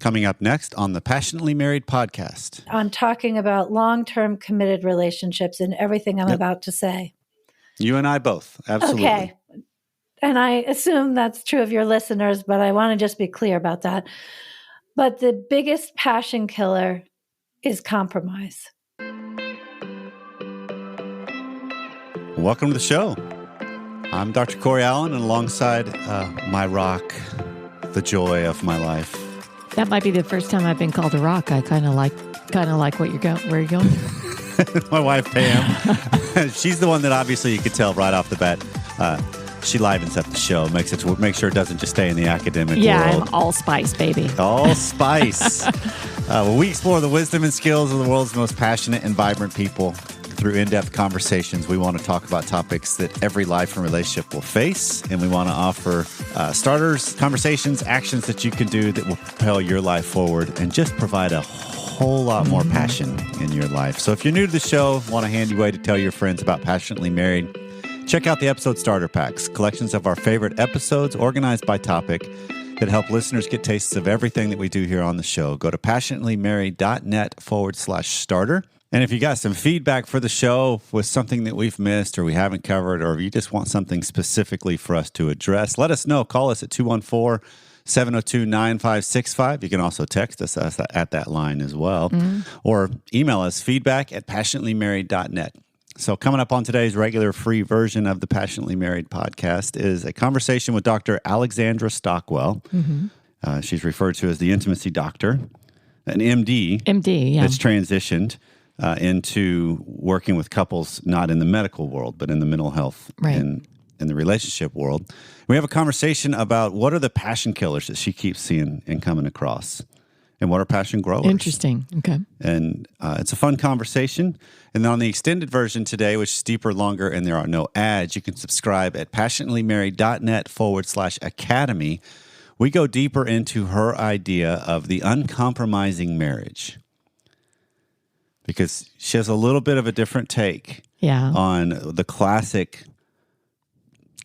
coming up next on the Passionately Married podcast. I'm talking about long-term committed relationships and everything I'm about to say. You and I both. Absolutely. Okay. And I assume that's true of your listeners, but I want to just be clear about that. But the biggest passion killer is compromise. Welcome to the show. I'm Dr. Corey Allen, and alongside my rock, the joy of my life. That might be the first time I've been called a rock. I kind of like what you're going. Where you're going? My wife Pam. She's the one that obviously you could tell right off the bat. She livens up the show, make sure it doesn't just stay in the academic world. I'm all spice, baby. All spice. We explore the wisdom and skills of the world's most passionate and vibrant people. Through in-depth conversations, we want to talk about topics that every life and relationship will face, and we want to offer starters, conversations, actions that you can do that will propel your life forward and just provide a whole lot more passion in your life. So if you're new to the show, want a handy way to tell your friends about Passionately Married, check out the episode starter packs, collections of our favorite episodes organized by topic that help listeners get tastes of everything that we do here on the show. Go to passionatelymarried.net/starter. And if you got some feedback for the show with something that we've missed or we haven't covered, or if you just want something specifically for us to address, let us know. Call us at 214-702-9565. You can also text us at that line as well, or email us feedback@passionatelymarried.net. So coming up on today's regular free version of the Passionately Married podcast is a conversation with Dr. Alexandra Stockwell. She's referred to as the intimacy doctor, an MD. MD, yeah. That's transitioned into working with couples, not in the medical world, but in the mental health and in the relationship world. We have a conversation about what are the passion killers that she keeps seeing and coming across, and what are passion growers. Interesting. Okay. And it's a fun conversation. And then on the extended version today, which is deeper, longer, and there are no ads, you can subscribe at passionatelymarried.net/academy. We go deeper into her idea of the uncompromising marriage, because she has a little bit of a different take on the classic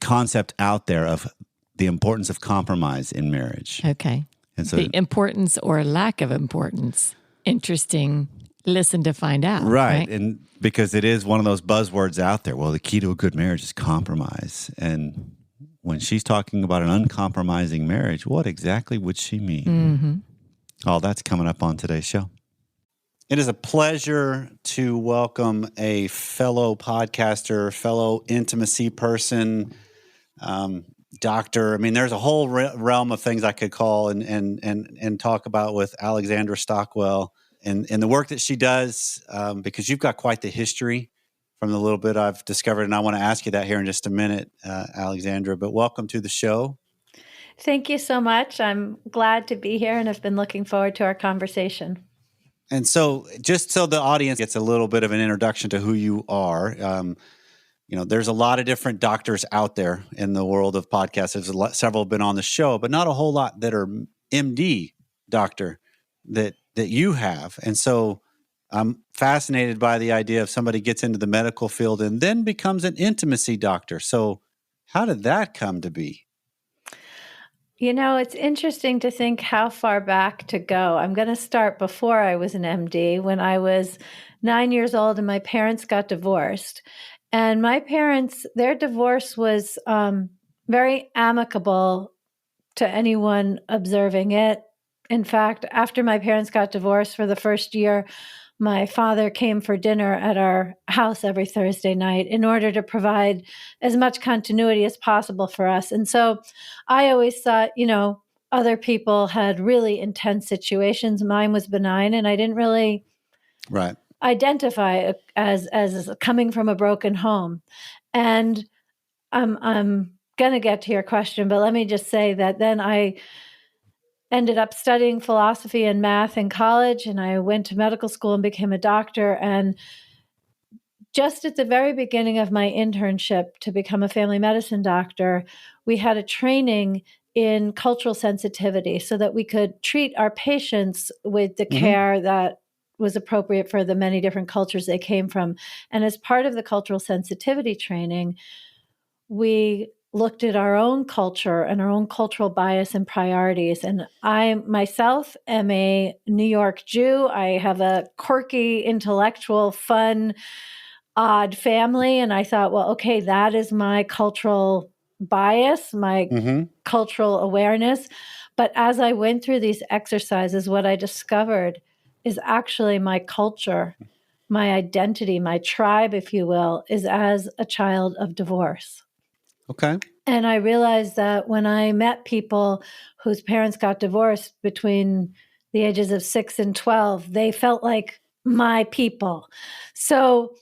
concept out there of the importance of compromise in marriage. Okay. And so, the importance or lack of importance. Interesting. Listen to find out. Right. And because it is one of those buzzwords out there. Well, the key to a good marriage is compromise. And when she's talking about an uncompromising marriage, what exactly would she mean? All that's coming up on today's show. It is a pleasure to welcome a fellow podcaster, fellow intimacy person, doctor. I mean, there's a whole realm of things I could call and talk about with Alexandra Stockwell and the work that she does, because you've got quite the history from the little bit I've discovered. And I want to ask you that here in just a minute, Alexandra, but welcome to the show. Thank you so much. I'm glad to be here and have been looking forward to our conversation. And so just so the audience gets a little bit of an introduction to who you are, there's a lot of different doctors out there in the world of podcasts. There's several have been on the show, but not a whole lot that are MD doctor that you have. And so I'm fascinated by the idea of somebody gets into the medical field and then becomes an intimacy doctor. So how did that come to be? You know, it's interesting to think how far back to go. I'm going to start before I was an MD, when I was 9 years old and my parents got divorced. And my parents, their divorce was very amicable to anyone observing it. In fact, after my parents got divorced for the first year, my father came for dinner at our house every Thursday night in order to provide as much continuity as possible for us. And so I always thought, other people had really intense situations. Mine was benign, and I didn't really identify as coming from a broken home. And I'm going to get to your question, but let me just say that then I ended up studying philosophy and math in college, and I went to medical school and became a doctor. And just at the very beginning of my internship to become a family medicine doctor, we had a training in cultural sensitivity so that we could treat our patients with the care that was appropriate for the many different cultures they came from. And as part of the cultural sensitivity training, we looked at our own culture and our own cultural bias and priorities. And I myself am a New York Jew. I have a quirky, intellectual, fun, odd family. And I thought, well, okay, that is my cultural bias, my cultural awareness. But as I went through these exercises, what I discovered is actually my culture, my identity, my tribe, if you will, is as a child of divorce. Okay. And I realized that when I met people whose parents got divorced between the ages of 6 and 12, they felt like my people. So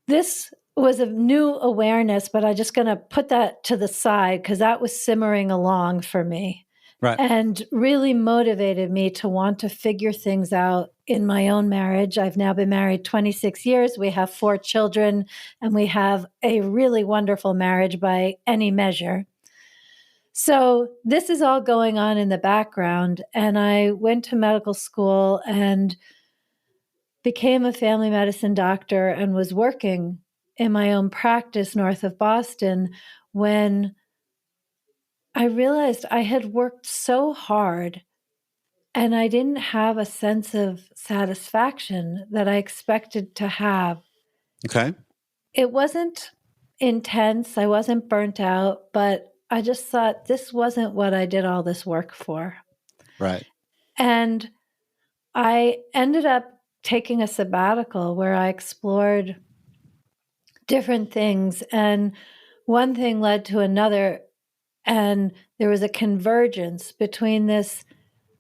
this was a new awareness, but I'm just going to put that to the side because that was simmering along for me. Right. And really motivated me to want to figure things out in my own marriage. I've now been married 26 years. We have 4 children, and we have a really wonderful marriage by any measure. So this is all going on in the background. And I went to medical school and became a family medicine doctor and was working in my own practice north of Boston when I realized I had worked so hard and I didn't have a sense of satisfaction that I expected to have. Okay. It wasn't intense. I wasn't burnt out, but I just thought this wasn't what I did all this work for. Right. And I ended up taking a sabbatical where I explored different things. And one thing led to another. And there was a convergence between this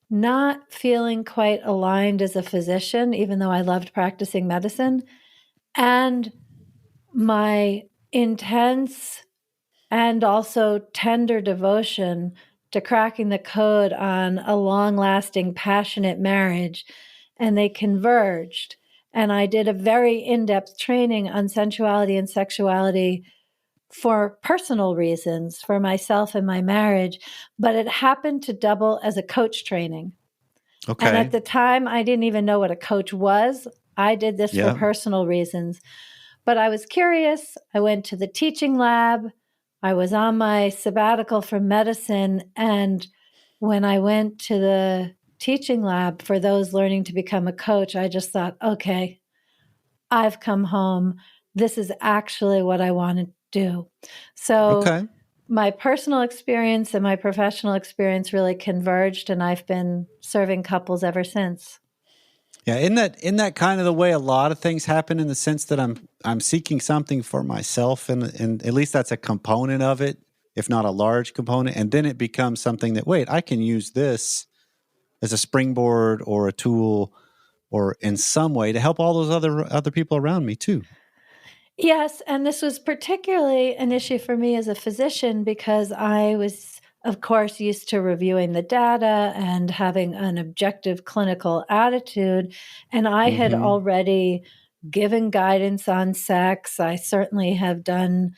not feeling quite aligned as a physician, even though I loved practicing medicine, and my intense and also tender devotion to cracking the code on a long-lasting, passionate marriage. And they converged. And I did a very in-depth training on sensuality and sexuality for personal reasons for myself and my marriage, but it happened to double as a coach training. Okay. And at the time, I didn't even know what a coach was. I did this Yeah. for personal reasons. But I was curious. I went to the teaching lab. I was on my sabbatical from medicine. And when I went to the teaching lab for those learning to become a coach, I just thought, okay, I've come home. This is actually what I want to do. So Okay. my personal experience and my professional experience really converged, and I've been serving couples ever since. Yeah, in that kind of the way a lot of things happen, in the sense that I'm seeking something for myself, and at least that's a component of it, if not a large component, and then it becomes something that, wait, I can use this as a springboard or a tool or in some way to help all those other people around me too. Yes, and this was particularly an issue for me as a physician because I was, of course, used to reviewing the data and having an objective clinical attitude. And I had already given guidance on sex. I certainly have done,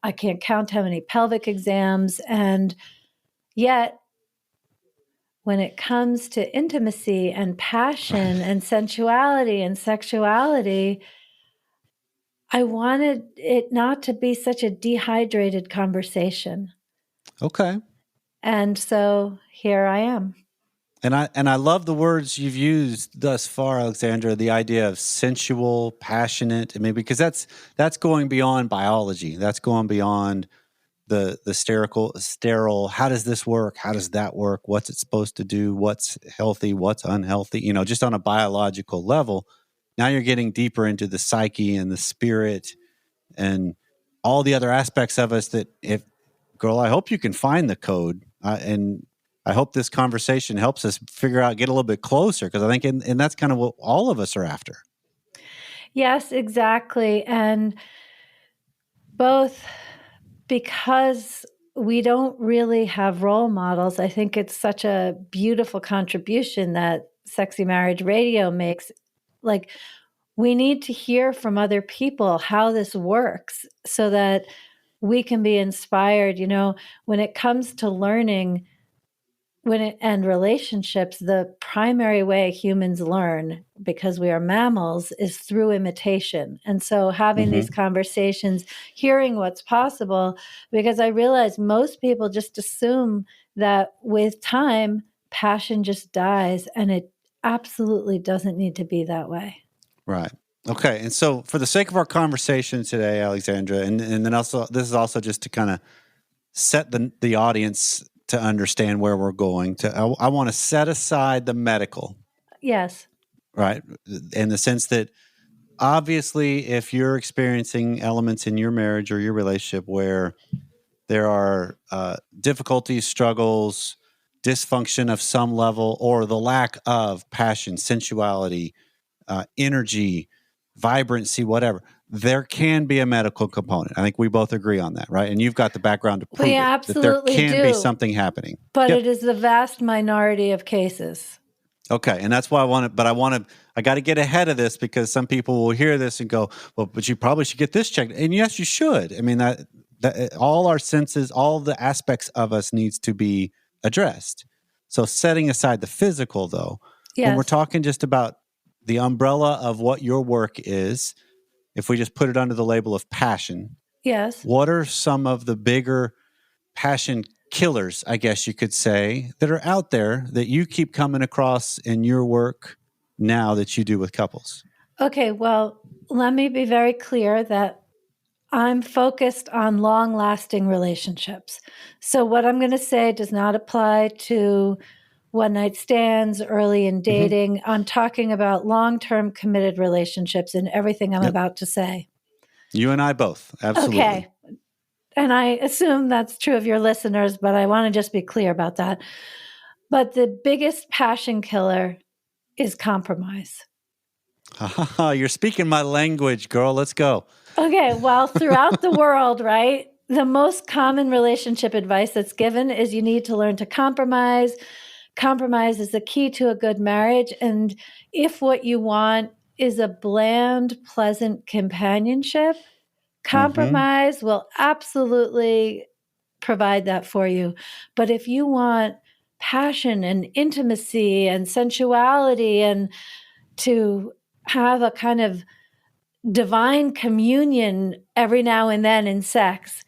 I can't count how many pelvic exams. And yet, when it comes to intimacy and passion and sensuality and sexuality, I wanted it not to be such a dehydrated conversation. Okay. And so here I am. And I love the words you've used thus far, Alexandra, the idea of sensual, passionate. I mean, because that's going beyond biology. That's going beyond the sterile. How does this work? How does that work? What's it supposed to do? What's healthy? What's unhealthy? You know, just on a biological level. Now you're getting deeper into the psyche and the spirit and all the other aspects of us that, if girl, I hope you can find the code, and I hope this conversation helps us figure out, get a little bit closer, because I think, and that's kind of what all of us are after. Yes, exactly. And both because we don't really have role models, I think it's such a beautiful contribution that Sexy Marriage Radio makes. Like, we need to hear from other people how this works so that we can be inspired. You know, when it comes to learning, and relationships, the primary way humans learn, because we are mammals, is through imitation. And so having these conversations, hearing what's possible, because I realize most people just assume that with time, passion just dies, and it absolutely doesn't need to be that way. Right. Okay. And so for the sake of our conversation today, Alexandra, and then also, this is also just to kind of set the audience to understand where we're going to. I want to set aside the medical. Yes. Right. In the sense that obviously if you're experiencing elements in your marriage or your relationship where there are difficulties, struggles, dysfunction of some level, or the lack of passion, sensuality, energy, vibrancy, whatever, there can be a medical component. I think we both agree on that, right? And you've got the background to prove We it, absolutely that there can do. be something happening. But it is the vast minority of cases. Okay. And that's why I got to get ahead of this, because some people will hear this and go, well, but you probably should get this checked. And yes, you should. I mean, that all our senses, all the aspects of us needs to be addressed. So setting aside the physical, though, when we're talking just about the umbrella of what your work is, if we just put it under the label of passion, yes, what are some of the bigger passion killers, I guess you could say, that are out there that you keep coming across in your work now that you do with couples? Okay, well, let me be very clear that I'm focused on long-lasting relationships. So what I'm going to say does not apply to one-night stands, early in dating. I'm talking about long-term committed relationships in everything I'm about to say. You and I both. Absolutely. Okay. And I assume that's true of your listeners, but I want to just be clear about that. But the biggest passion killer is compromise. You're speaking my language, girl. Let's go. Okay, well, throughout the world, right, the most common relationship advice that's given is you need to learn to compromise. Compromise is the key to a good marriage. And if what you want is a bland, pleasant companionship, compromise will absolutely provide that for you. But if you want passion and intimacy and sensuality and to have a kind of divine communion every now and then in sex,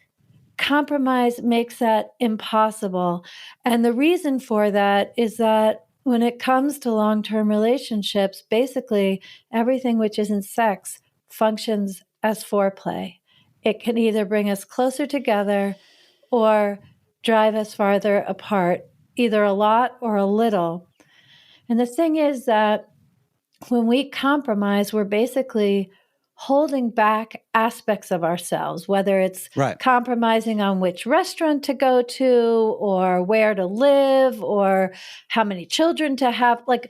compromise makes that impossible. And the reason for that is that when it comes to long-term relationships, basically everything which isn't sex functions as foreplay. It can either bring us closer together or drive us farther apart, either a lot or a little. And the thing is that when we compromise, we're basically holding back aspects of ourselves, whether it's compromising on which restaurant to go to or where to live or how many children to have. Like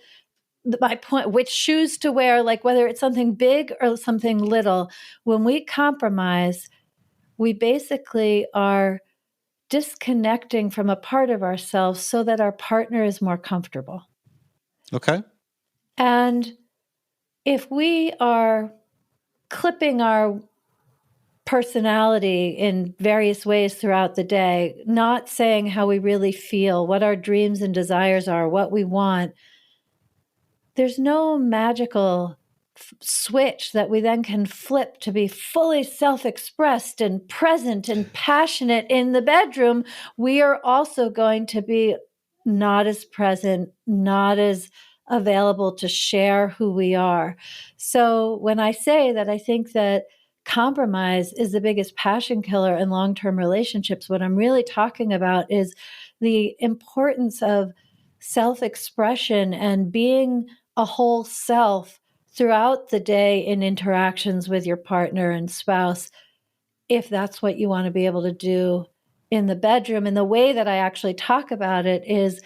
my point, which shoes to wear, like whether it's something big or something little. When we compromise, we basically are disconnecting from a part of ourselves so that our partner is more comfortable. Okay. And if we are clipping our personality in various ways throughout the day, not saying how we really feel, what our dreams and desires are, what we want, there's no magical switch that we then can flip to be fully self-expressed and present and passionate in the bedroom. We are also going to be not as present, not as available to share who we are. So when I say that I think that compromise is the biggest passion killer in long-term relationships, what I'm really talking about is the importance of self-expression and being a whole self throughout the day in interactions with your partner and spouse, if that's what you want to be able to do in the bedroom. And the way that I actually talk about it is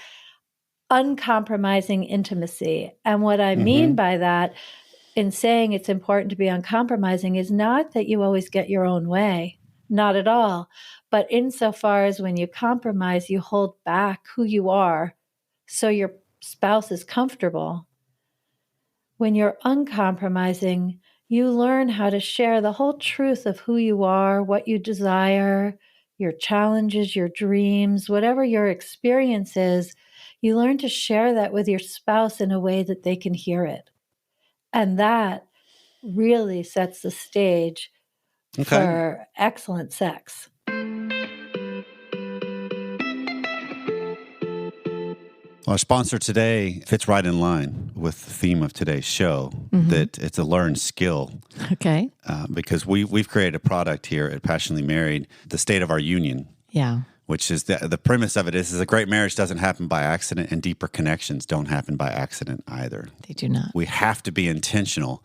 uncompromising intimacy. And what I mean by that in saying it's important to be uncompromising is not that you always get your own way, not at all. But insofar as when you compromise, you hold back who you are so your spouse is comfortable. When you're uncompromising, you learn how to share the whole truth of who you are, what you desire, your challenges, your dreams, whatever your experience is. you learn to share that with your spouse in a way that they can hear it. And that really sets the stage for excellent sex. Our sponsor today fits right in line with the theme of today's show, that it's a learned skill. Okay. Because we've created a product here at Passionately Married, the state of our union. Yeah. Which is the premise of it is a great marriage doesn't happen by accident, and deeper connections don't happen by accident either. They do not. We have to be intentional.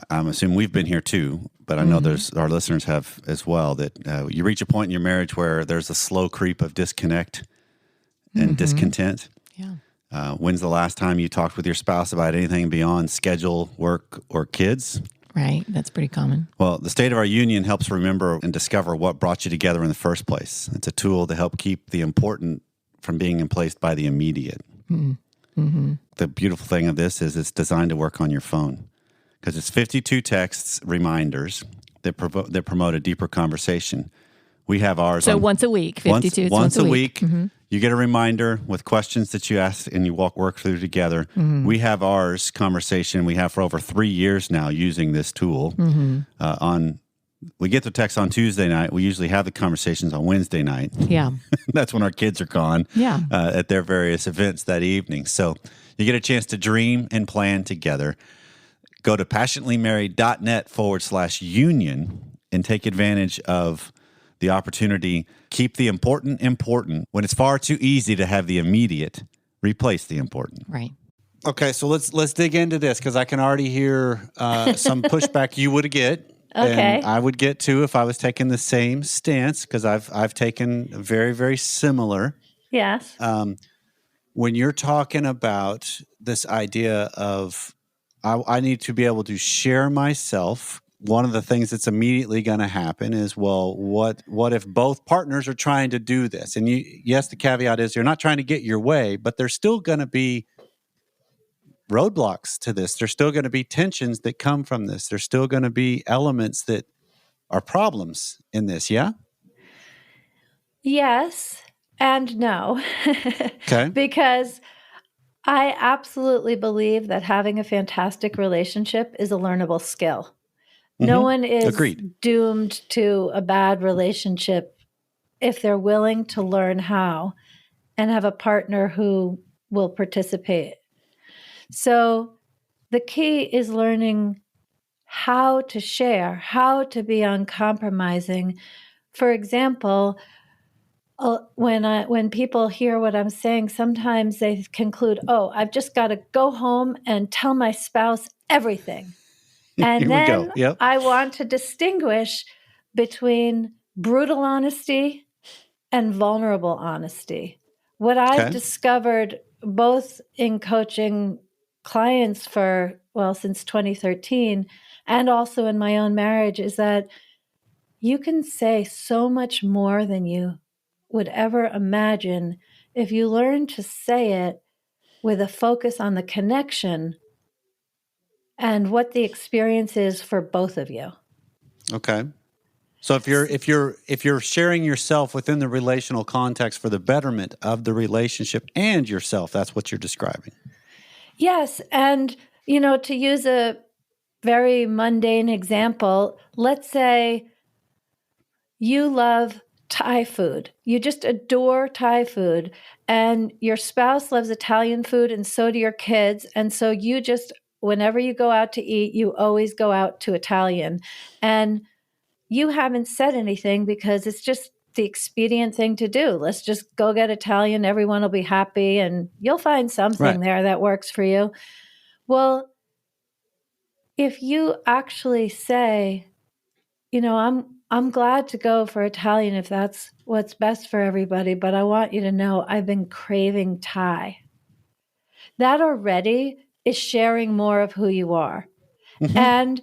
I'm assuming we've been here too, but I know our listeners have as well, that you reach a point in your marriage where there's a slow creep of disconnect and discontent. Yeah. When's the last time you talked with your spouse about anything beyond schedule, work, or kids? Right. That's pretty common. Well, the state of our union helps remember and discover what brought you together in the first place. It's a tool to help keep the important from being replaced by the immediate. The beautiful thing of this is it's designed to work on your phone because it's 52 texts, reminders that promote a deeper conversation. We have ours. So once a week, 52. Once a week. You get a reminder with questions that you ask and you work through together. We have ours conversation we have for over 3 years now using this tool. We get the text on Tuesday night. We usually have the conversations on Wednesday night. Yeah. That's when our kids are gone at their various events that evening. So you get a chance to dream and plan together. Go to passionatelymarried.net/union and take advantage of the opportunity. Keep the important important. When it's far too easy to have the immediate, replace the important. Right. Okay, so let's dig into this because I can already hear some pushback you would get. Okay. And I would get too if I was taking the same stance because I've taken very, very similar. Yes. When you're talking about this idea of I need to be able to share myself, one of the things that's immediately going to happen is, well, what if both partners are trying to do this? And yes, the caveat is you're not trying to get your way, but there's still going to be roadblocks to this. There's still going to be tensions that come from this. There's still going to be elements that are problems in this, yeah? Yes and no. Okay. Because I absolutely believe that having a fantastic relationship is a learnable skill. No one is doomed to a bad relationship if they're willing to learn how and have a partner who will participate. So the key is learning how to share, how to be uncompromising. For example, when people hear what I'm saying, sometimes they conclude, oh, I've just got to go home and tell my spouse everything. And then I want to distinguish between brutal honesty and vulnerable honesty. What I've discovered both in coaching clients since 2013 and also in my own marriage is that you can say so much more than you would ever imagine if you learn to say it with a focus on the connection and what the experience is for both of you. Okay. So if you're sharing yourself within the relational context for the betterment of the relationship and yourself, that's what you're describing. Yes, and to use a very mundane example, let's say you love Thai food. You just adore Thai food, and your spouse loves Italian food, and so do your kids, and so you just whenever you go out to eat, you always go out to Italian. And you haven't said anything because it's just the expedient thing to do. Let's just go get Italian. Everyone will be happy and you'll find something there that works for you. Well, if you actually say, I'm glad to go for Italian if that's what's best for everybody, but I want you to know I've been craving Thai. That already is sharing more of who you are. And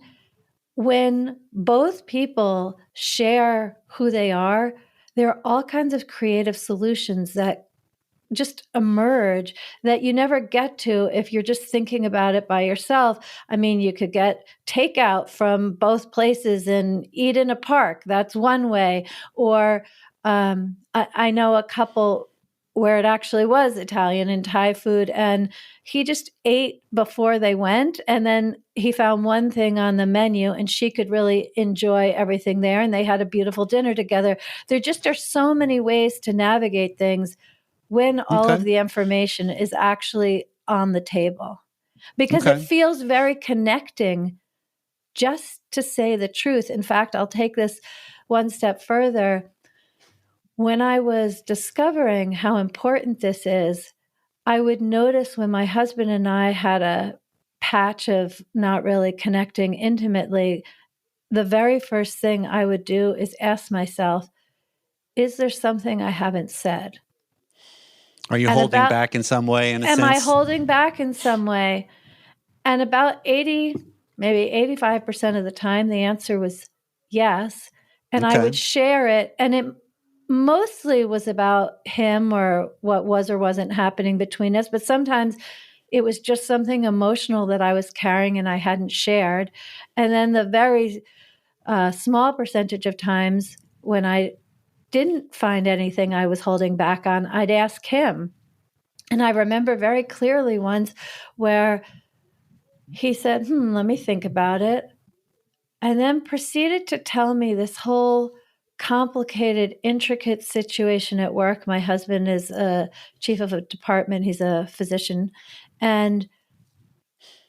when both people share who they are, there are all kinds of creative solutions that just emerge that you never get to if you're just thinking about it by yourself. I mean, you could get takeout from both places and eat in a park. That's one way. Or I know a couple where it actually was Italian and Thai food. And he just ate before they went. And then he found one thing on the menu and she could really enjoy everything there. And they had a beautiful dinner together. There just are so many ways to navigate things when all of the information is actually on the table, because it feels very connecting just to say the truth. In fact, I'll take this one step further. When I was discovering how important this is, I would notice when my husband and I had a patch of not really connecting intimately, the very first thing I would do is ask myself, is there something I haven't said? Are you holding back in some way, in a sense? Am I holding back in some way? And about 80, maybe 85% of the time, the answer was yes. And I would share it. And it mostly was about him or what was or wasn't happening between us. But sometimes it was just something emotional that I was carrying and I hadn't shared. And then the very small percentage of times when I didn't find anything I was holding back on, I'd ask him. And I remember very clearly once where he said, let me think about it. And then proceeded to tell me this whole complicated, intricate situation at work. My husband is a chief of a department. He's a physician. And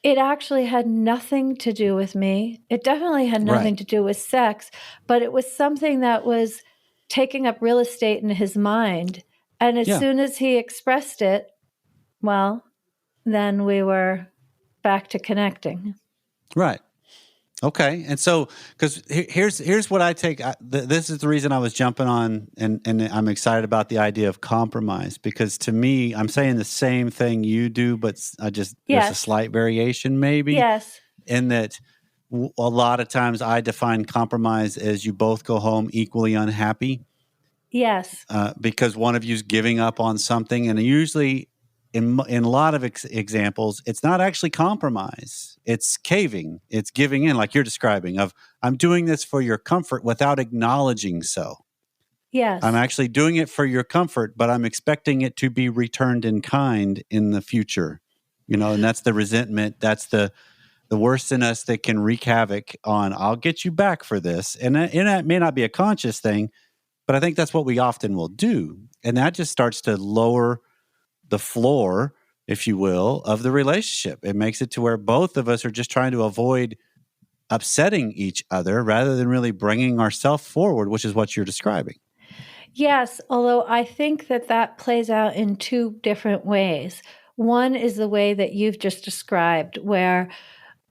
it actually had nothing to do with me. It definitely had nothing to do with sex, but it was something that was taking up real estate in his mind. And as soon as he expressed it, well, then we were back to connecting. Right. Okay. And so, because here's what I take. This is the reason I was jumping on, and I'm excited about the idea of compromise, because to me, I'm saying the same thing you do, but there's a slight variation maybe. Yes. In that a lot of times I define compromise as you both go home equally unhappy. Yes. Because one of you's giving up on something, and usually in a lot of examples, it's not actually compromise. It's caving. It's giving in, like you're describing, of I'm doing this for your comfort without acknowledging so. Yes. I'm actually doing it for your comfort, but I'm expecting it to be returned in kind in the future. And that's the resentment. That's the worst in us that can wreak havoc on, I'll get you back for this. And that may not be a conscious thing, but I think that's what we often will do. And that just starts to lower the floor, if you will, of the relationship. It makes it to where both of us are just trying to avoid upsetting each other rather than really bringing ourselves forward, which is what you're describing. Yes, although I think that plays out in two different ways. One is the way that you've just described, where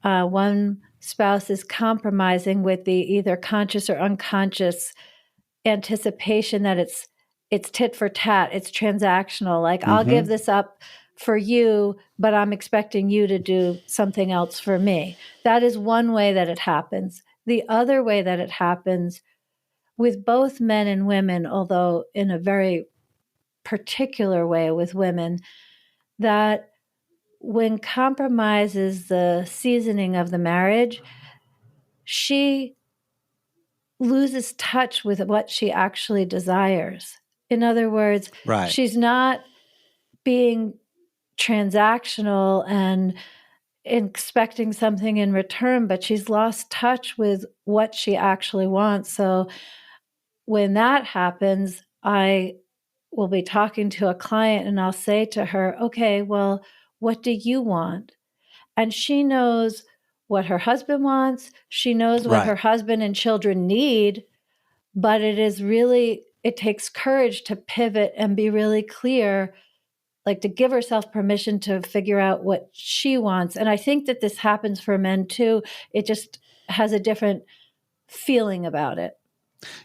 one spouse is compromising with the either conscious or unconscious anticipation that it's tit for tat, it's transactional. Like, I'll give this up for you, but I'm expecting you to do something else for me. That is one way that it happens. The other way that it happens with both men and women, although in a very particular way with women, that when compromise is the seasoning of the marriage, she loses touch with what she actually desires. In other words, she's not being transactional and expecting something in return, but she's lost touch with what she actually wants. So when that happens, I will be talking to a client and I'll say to her, okay, well, what do you want? And she knows what her husband wants. She knows what her husband and children need, but it takes courage to pivot and be really clear, like to give herself permission to figure out what she wants. And I think that this happens for men too. It just has a different feeling about it.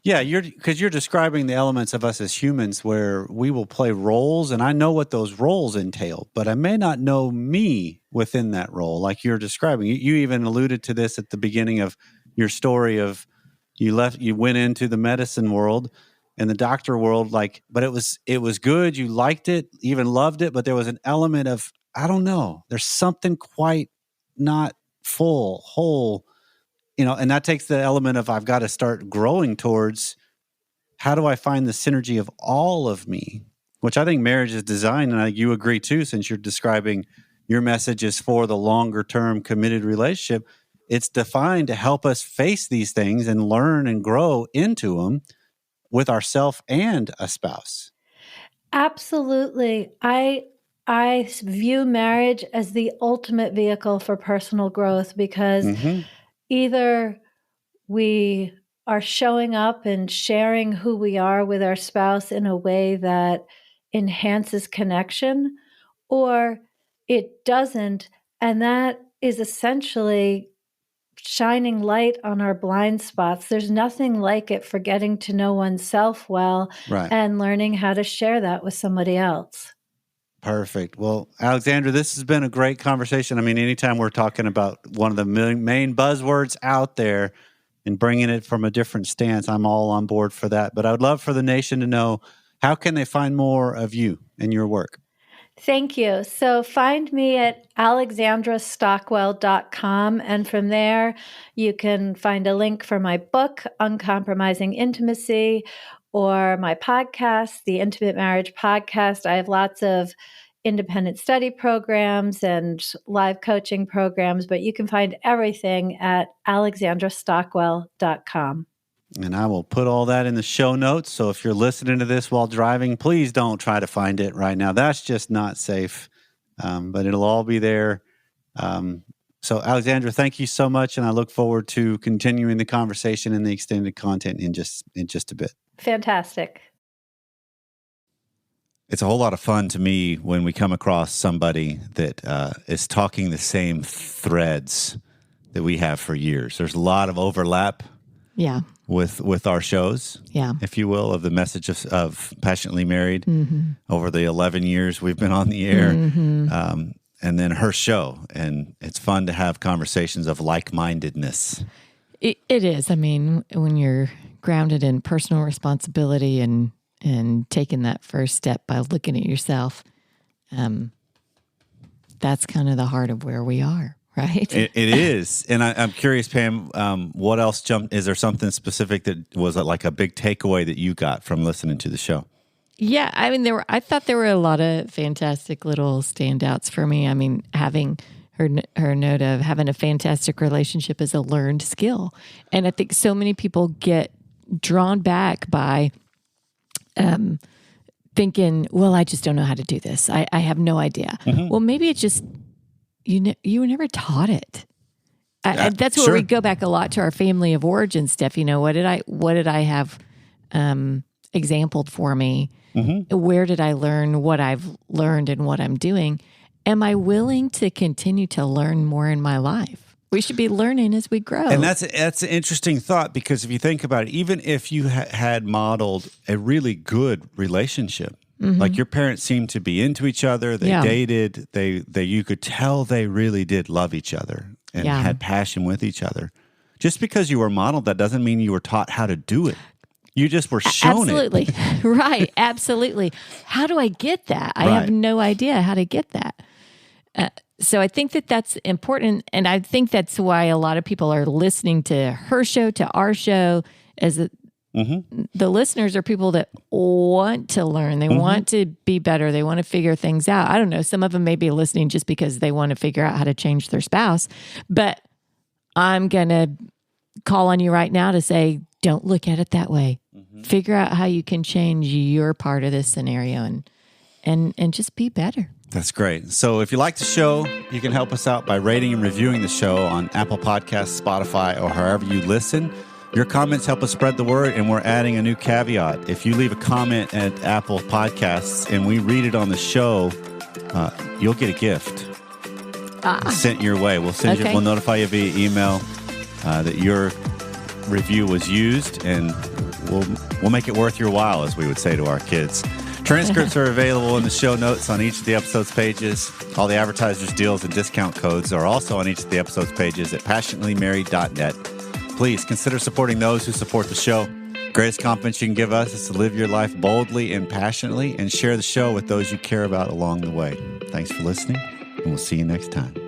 Yeah, because you're describing the elements of us as humans where we will play roles, and I know what those roles entail, but I may not know me within that role, like you're describing. You even alluded to this at the beginning of your story of you went into the medicine world and the doctor world, but it was good. You liked it, even loved it, but there was an element of, I don't know, there's something quite not full, whole. And that takes the element of I've got to start growing towards how do I find the synergy of all of me? which I think marriage is designed, and you agree too, since you're describing your message is for the longer term committed relationship. It's defined to help us face these things and learn and grow into them with ourself and a spouse. Absolutely. I view marriage as the ultimate vehicle for personal growth because either we are showing up and sharing who we are with our spouse in a way that enhances connection, or it doesn't. And that is essentially shining light on our blind spots. There's nothing like it for getting to know oneself well and learning how to share that with somebody else. Perfect. Well, Alexandra, this has been a great conversation. I mean, anytime we're talking about one of the main buzzwords out there and bringing it from a different stance, I'm all on board for that. But I would love for the nation to know, how can they find more of you and your work? Thank you. So find me at alexandrastockwell.com. And from there, you can find a link for my book, Uncompromising Intimacy, or my podcast, the Intimate Marriage Podcast. I have lots of independent study programs and live coaching programs, but you can find everything at alexandrastockwell.com. And I will put all that in the show notes. So if you're listening to this while driving, please don't try to find it right now. That's just not safe. But it'll all be there. So Alexandra, thank you so much. And I look forward to continuing the conversation and the extended content in just a bit. Fantastic. It's a whole lot of fun to me when we come across somebody that is talking the same threads that we have for years. There's a lot of overlap. Yeah. With our shows, if you will, of the message of Passionately Married over the 11 years we've been on the air, and then her show. And it's fun to have conversations of like-mindedness. It is. I mean, when you're grounded in personal responsibility and taking that first step by looking at yourself, that's kind of the heart of where we are. Right. It is. And I'm curious, Pam, what else jumped? Is there something specific that was like a big takeaway that you got from listening to the show? Yeah. I mean, I thought there were a lot of fantastic little standouts for me. I mean, having her note of having a fantastic relationship is a learned skill. And I think so many people get drawn back by thinking, well, I just don't know how to do this. I have no idea. Well, maybe it's just, you were never taught it. That's where we go back a lot to our family of origin stuff. You know, what did I have exampled for me? Where did I learn what I've learned and what I'm doing? Am I willing to continue to learn more in my life? We should be learning as we grow. And that's an interesting thought, because if you think about it, even if you had modeled a really good relationship, like your parents seemed to be into each other, they dated, you could tell they really did love each other and had passion with each other. Just because you were modeled, that doesn't mean you were taught how to do it. You just were shown absolutely. it. Right. Absolutely. How do I get that? I have no idea how to get that. So I think that that's important. And I think that's why a lot of people are listening to her show, to our show, as the listeners are people that want to learn. They want to be better. They want to figure things out. I don't know. Some of them may be listening just because they want to figure out how to change their spouse. But I'm going to call on you right now to say, don't look at it that way. Figure out how you can change your part of this scenario and just be better. That's great. So if you like the show, you can help us out by rating and reviewing the show on Apple Podcasts, Spotify, or however you listen. Your comments help us spread the word, and we're adding a new caveat. If you leave a comment at Apple Podcasts and we read it on the show, you'll get a gift sent your way. We'll send you. We'll notify you via email that your review was used, and we'll make it worth your while, as we would say to our kids. Transcripts are available in the show notes on each of the episode's pages. All the advertisers' deals and discount codes are also on each of the episode's pages at passionatelymarried.net. Please consider supporting those who support the show. Greatest compliment you can give us is to live your life boldly and passionately, and share the show with those you care about along the way. Thanks for listening, and we'll see you next time.